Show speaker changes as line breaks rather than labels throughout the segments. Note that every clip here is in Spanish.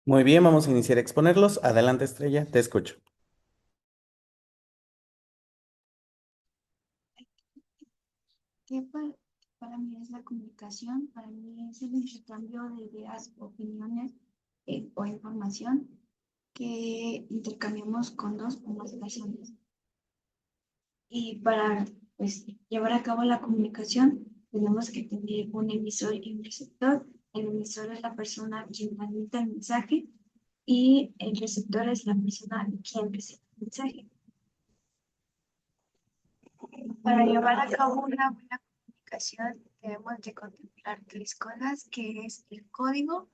Muy bien, vamos a iniciar a exponerlos. Adelante, Estrella, te escucho.
¿Qué para mí es la comunicación? Para mí es el intercambio de ideas, opiniones o información que intercambiamos con dos o más personas. Y para pues, llevar a cabo la comunicación tenemos que tener un emisor y un receptor. El emisor es la persona quien transmite el mensaje y el receptor es la persona quien recibe el mensaje. Para llevar a cabo una buena comunicación debemos de contemplar tres cosas, que es el código,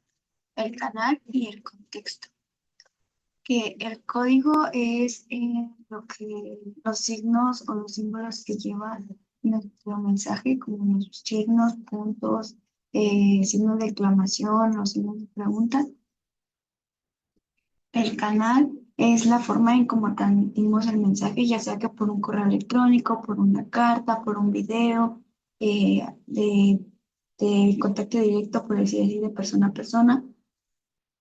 el canal y el contexto. Que el código es lo que los signos o los símbolos que lleva nuestro mensaje, como los signos, puntos, signos de exclamación, los signos de pregunta. El canal es la forma en cómo transmitimos el mensaje, ya sea que por un correo electrónico, por una carta, por un video, de contacto directo, por decir así, de persona a persona.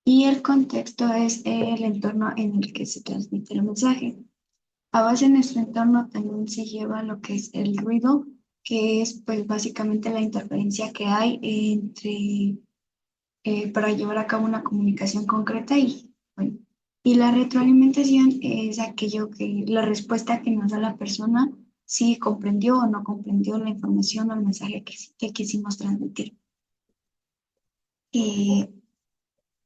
Y el contexto es el entorno en el que se transmite el mensaje. A base de nuestro entorno también se lleva lo que es el ruido, que es pues básicamente la interferencia que hay entre para llevar a cabo una comunicación concreta y, bueno, y la retroalimentación es aquello que, la respuesta que nos da la persona, si comprendió o no comprendió la información o el mensaje que quisimos transmitir. Eh,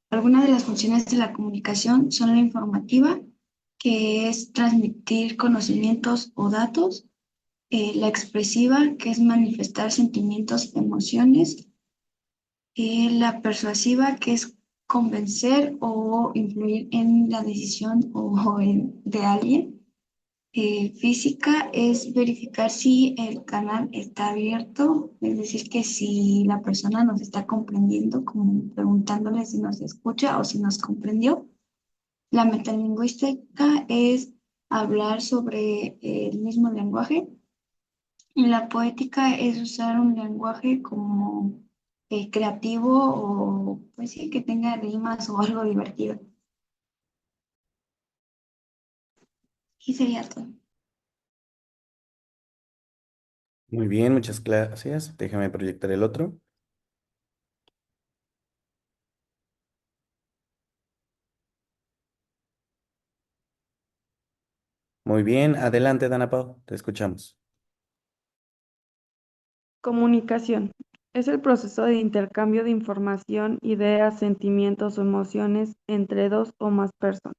Algunas de las funciones de la comunicación son la informativa, que es transmitir conocimientos o datos, la expresiva, que es manifestar sentimientos, emociones, la persuasiva, que es convencer o influir en la decisión de alguien. Física es verificar si el canal está abierto, es decir, que si la persona nos está comprendiendo, como preguntándole si nos escucha o si nos comprendió. La metalingüística es hablar sobre el mismo lenguaje. Y la poética es usar un lenguaje como creativo o pues sí, que tenga rimas o algo divertido. Y sería todo.
Muy bien, muchas gracias. Déjame proyectar el otro. Muy bien, adelante, Dana Pau, te escuchamos.
Comunicación. Es el proceso de intercambio de información, ideas, sentimientos o emociones entre dos o más personas.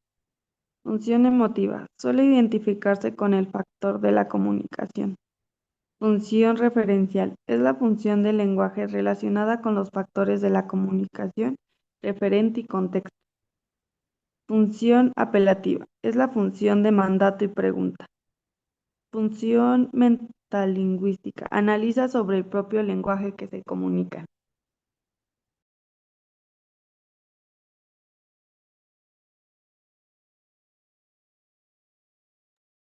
Función emotiva. Suele identificarse con el factor de la comunicación. Función referencial. Es la función del lenguaje relacionada con los factores de la comunicación, referente y contexto. Función apelativa. Es la función de mandato y pregunta. Función metalingüística. Analiza sobre el propio lenguaje que se comunica.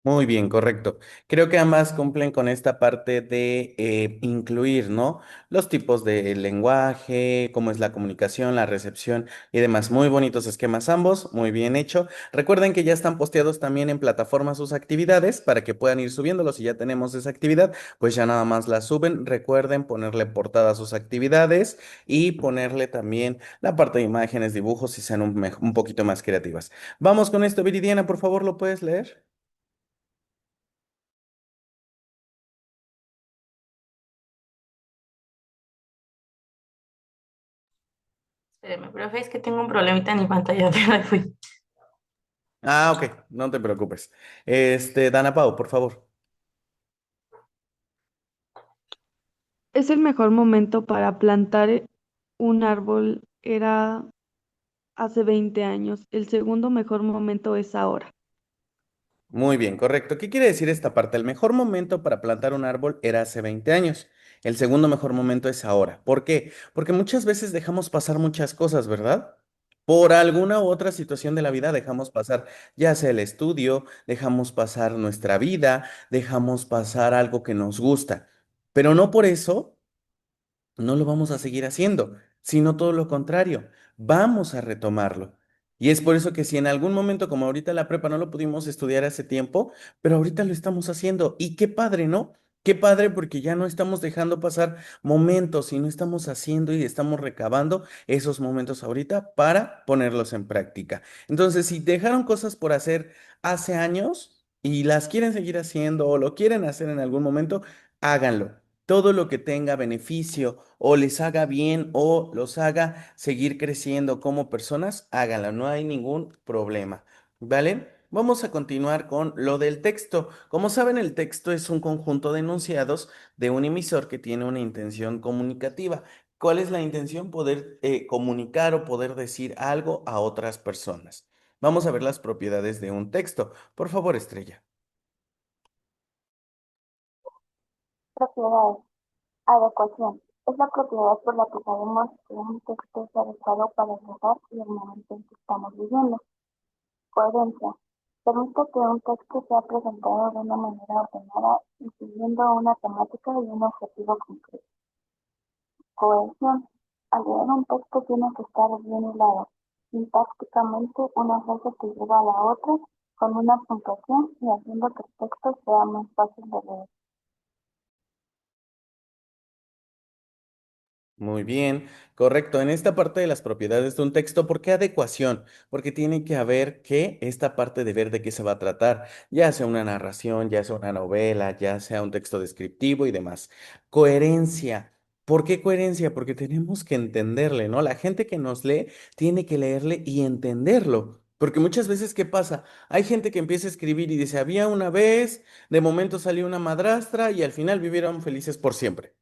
Muy bien, correcto. Creo que ambas cumplen con esta parte de incluir, ¿no? Los tipos de lenguaje, cómo es la comunicación, la recepción y demás. Muy bonitos esquemas ambos, muy bien hecho. Recuerden que ya están posteados también en plataformas sus actividades para que puedan ir subiéndolos. Si ya tenemos esa actividad, pues ya nada más la suben. Recuerden ponerle portada a sus actividades y ponerle también la parte de imágenes, dibujos, si sean un poquito más creativas. Vamos con esto, Viridiana, por favor, ¿lo puedes leer?
Espérame, profe, es que tengo un problemita en mi pantalla, te me fui.
Ah, ok, no te preocupes. Dana Pau, por favor.
Es el mejor momento para plantar un árbol era hace 20 años. El segundo mejor momento es ahora.
Muy bien, correcto. ¿Qué quiere decir esta parte? El mejor momento para plantar un árbol era hace 20 años. El segundo mejor momento es ahora. ¿Por qué? Porque muchas veces dejamos pasar muchas cosas, ¿verdad? Por alguna u otra situación de la vida dejamos pasar, ya sea el estudio, dejamos pasar nuestra vida, dejamos pasar algo que nos gusta. Pero no por eso no lo vamos a seguir haciendo, sino todo lo contrario. Vamos a retomarlo. Y es por eso que si en algún momento, como ahorita la prepa, no lo pudimos estudiar hace tiempo, pero ahorita lo estamos haciendo. Y qué padre, ¿no? Qué padre porque ya no estamos dejando pasar momentos, sino estamos haciendo y estamos recabando esos momentos ahorita para ponerlos en práctica. Entonces, si dejaron cosas por hacer hace años y las quieren seguir haciendo o lo quieren hacer en algún momento, háganlo. Todo lo que tenga beneficio o les haga bien o los haga seguir creciendo como personas, háganlo, no hay ningún problema, ¿vale? Vamos a continuar con lo del texto. Como saben, el texto es un conjunto de enunciados de un emisor que tiene una intención comunicativa. ¿Cuál es la intención? Poder comunicar o poder decir algo a otras personas. Vamos a ver las propiedades de un texto. Por favor, Estrella.
Propiedades. Adecuación. Es la propiedad por la que sabemos que un texto es adecuado para el lugar y el momento en que estamos viviendo. Coherencia. Permite que un texto sea presentado de una manera ordenada y siguiendo una temática y un objetivo concreto. Cohesión. Al leer un texto tiene que estar bien hilado, sintácticamente una frase que lleva a la otra, con una puntuación y haciendo que el texto sea más fácil de leer.
Muy bien, correcto. En esta parte de las propiedades de un texto, ¿por qué adecuación? Porque tiene que haber que esta parte de ver de qué se va a tratar, ya sea una narración, ya sea una novela, ya sea un texto descriptivo y demás. Coherencia. ¿Por qué coherencia? Porque tenemos que entenderle, ¿no? La gente que nos lee tiene que leerle y entenderlo. Porque muchas veces, ¿qué pasa? Hay gente que empieza a escribir y dice, había una vez, de momento salió una madrastra y al final vivieron felices por siempre.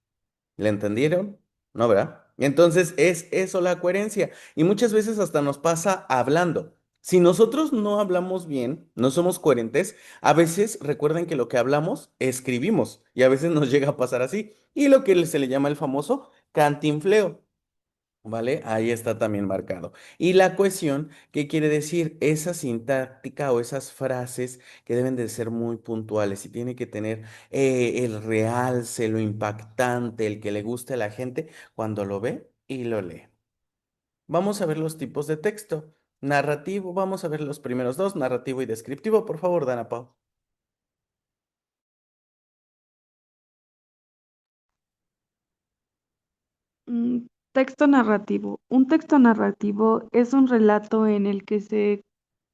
¿Le entendieron? ¿No, verdad? Entonces es eso la coherencia. Y muchas veces hasta nos pasa hablando. Si nosotros no hablamos bien, no somos coherentes, a veces recuerden que lo que hablamos, escribimos. Y a veces nos llega a pasar así. Y lo que se le llama el famoso cantinfleo. ¿Vale? Ahí está también marcado. Y la cohesión, ¿qué quiere decir? Esa sintáctica o esas frases que deben de ser muy puntuales y tiene que tener el realce, lo impactante, el que le guste a la gente cuando lo ve y lo lee. Vamos a ver los tipos de texto. Narrativo, vamos a ver los primeros dos, narrativo y descriptivo. Por favor, Dana Pau.
Mm, Texto narrativo. Un texto narrativo es un relato en el que se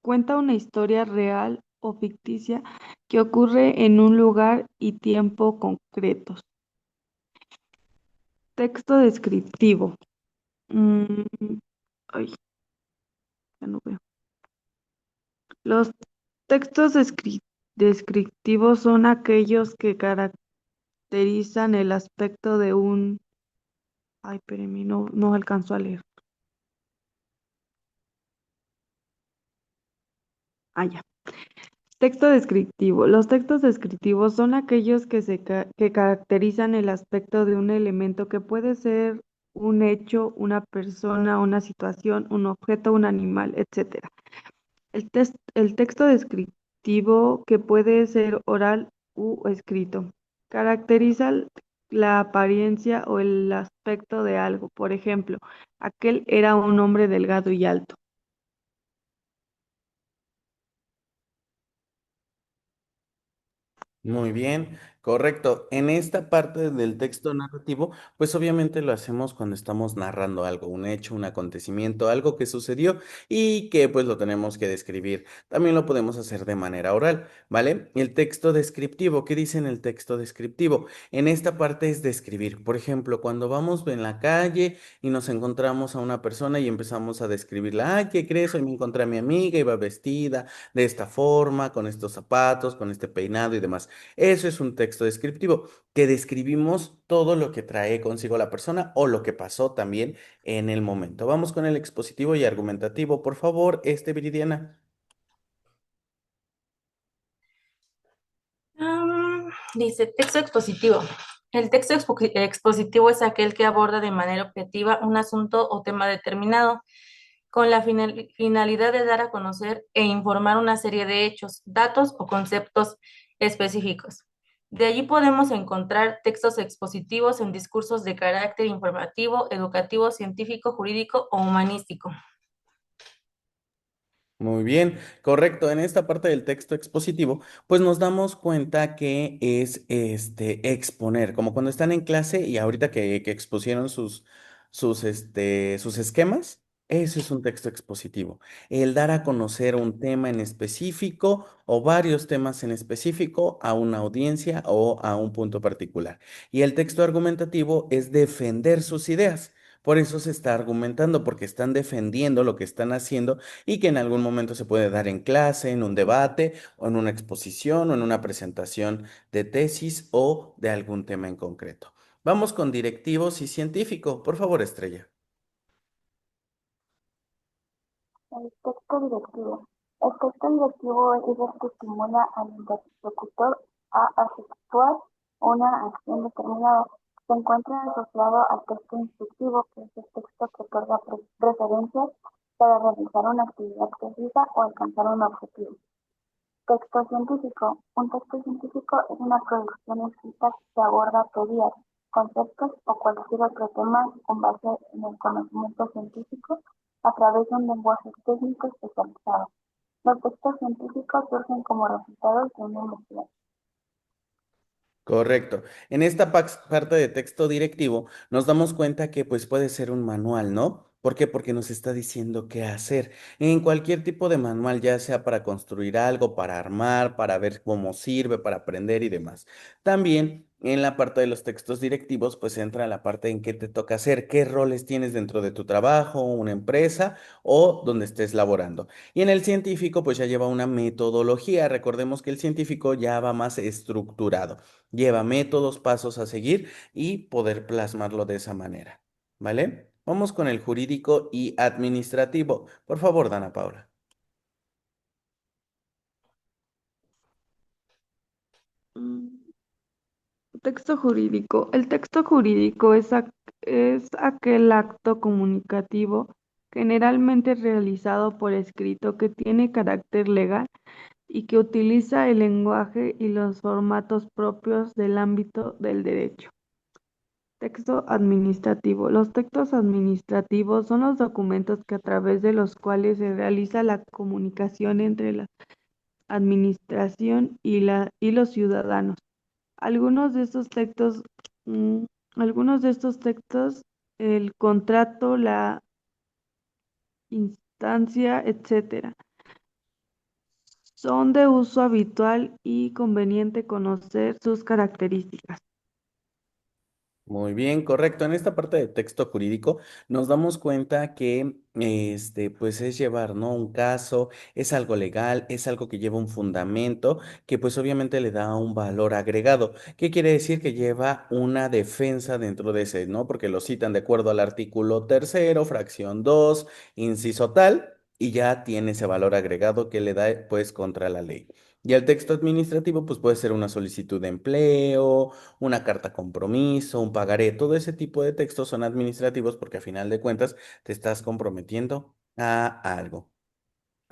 cuenta una historia real o ficticia que ocurre en un lugar y tiempo concretos. Texto descriptivo. Mm, ay, ya no veo. Los textos descriptivos son aquellos que caracterizan el aspecto de un... Ay, espérenme, no alcanzo a leer. Ah, ya. Texto descriptivo. Los textos descriptivos son aquellos que caracterizan el aspecto de un elemento que puede ser un hecho, una persona, una situación, un objeto, un animal, etcétera. El texto descriptivo, que puede ser oral u escrito, caracteriza la apariencia o el aspecto de algo. Por ejemplo, aquel era un hombre delgado y alto.
Muy bien, correcto. En esta parte del texto narrativo, pues obviamente lo hacemos cuando estamos narrando algo, un hecho, un acontecimiento, algo que sucedió y que pues lo tenemos que describir. También lo podemos hacer de manera oral, ¿vale? El texto descriptivo, ¿qué dice en el texto descriptivo? En esta parte es describir. Por ejemplo, cuando vamos en la calle y nos encontramos a una persona y empezamos a describirla, ay, ¿qué crees? Hoy me encontré a mi amiga, iba vestida de esta forma, con estos zapatos, con este peinado y demás. Eso es un texto descriptivo, que describimos todo lo que trae consigo la persona o lo que pasó también en el momento. Vamos con el expositivo y argumentativo, por favor, Viridiana.
Dice texto expositivo. El texto expositivo es aquel que aborda de manera objetiva un asunto o tema determinado, con la finalidad de dar a conocer e informar una serie de hechos, datos o conceptos específicos. De allí podemos encontrar textos expositivos en discursos de carácter informativo, educativo, científico, jurídico o humanístico.
Muy bien, correcto. En esta parte del texto expositivo, pues nos damos cuenta que es exponer, como cuando están en clase y ahorita que expusieron sus esquemas, eso es un texto expositivo. El dar a conocer un tema en específico o varios temas en específico a una audiencia o a un punto particular. Y el texto argumentativo es defender sus ideas. Por eso se está argumentando, porque están defendiendo lo que están haciendo y que en algún momento se puede dar en clase, en un debate o en una exposición o en una presentación de tesis o de algún tema en concreto. Vamos con directivos y científico. Por favor, Estrella.
El texto directivo. El texto directivo es el que estimula al interlocutor a efectuar una acción determinada. Se encuentra asociado al texto instructivo, que es el texto que otorga preferencias para realizar una actividad precisa o alcanzar un objetivo. Texto científico. Un texto científico es una producción escrita que aborda teorías, conceptos o cualquier otro tema con base en el conocimiento científico a través de un lenguaje técnico especializado. Los textos científicos surgen como resultados de una investigación.
Correcto. En esta parte de texto directivo nos damos cuenta que pues puede ser un manual, ¿no? ¿Por qué? Porque nos está diciendo qué hacer. En cualquier tipo de manual, ya sea para construir algo, para armar, para ver cómo sirve, para aprender y demás. También en la parte de los textos directivos, pues entra la parte en qué te toca hacer, qué roles tienes dentro de tu trabajo, una empresa o donde estés laborando. Y en el científico, pues ya lleva una metodología. Recordemos que el científico ya va más estructurado. Lleva métodos, pasos a seguir y poder plasmarlo de esa manera. ¿Vale? Vamos con el jurídico y administrativo. Por favor, Dana Paula.
Mm, Texto jurídico. El texto jurídico es aquel acto comunicativo generalmente realizado por escrito que tiene carácter legal y que utiliza el lenguaje y los formatos propios del ámbito del derecho. Texto administrativo. Los textos administrativos son los documentos que a través de los cuales se realiza la comunicación entre la administración y los ciudadanos. Algunos de estos textos, mm, algunos de estos textos, el contrato, la instancia, etcétera, son de uso habitual y conveniente conocer sus características.
Muy bien, correcto. En esta parte de texto jurídico nos damos cuenta que pues es llevar, ¿no? Un caso, es algo legal, es algo que lleva un fundamento, que pues obviamente le da un valor agregado. ¿Qué quiere decir? Que lleva una defensa dentro de ese, ¿no? Porque lo citan de acuerdo al artículo tercero, fracción 2, inciso tal, y ya tiene ese valor agregado que le da, pues, contra la ley. Y el texto administrativo, pues puede ser una solicitud de empleo, una carta compromiso, un pagaré, todo ese tipo de textos son administrativos porque a final de cuentas te estás comprometiendo a algo.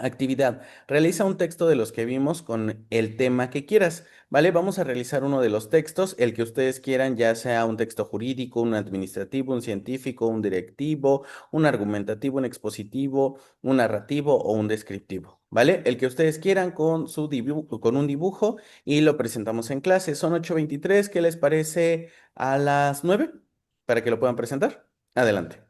Actividad. Realiza un texto de los que vimos con el tema que quieras, ¿vale? Vamos a realizar uno de los textos, el que ustedes quieran, ya sea un texto jurídico, un administrativo, un científico, un directivo, un argumentativo, un expositivo, un narrativo o un descriptivo, ¿vale? El que ustedes quieran con su dibujo, con un dibujo y lo presentamos en clase. Son 8:23. ¿Qué les parece a las 9 para que lo puedan presentar? Adelante.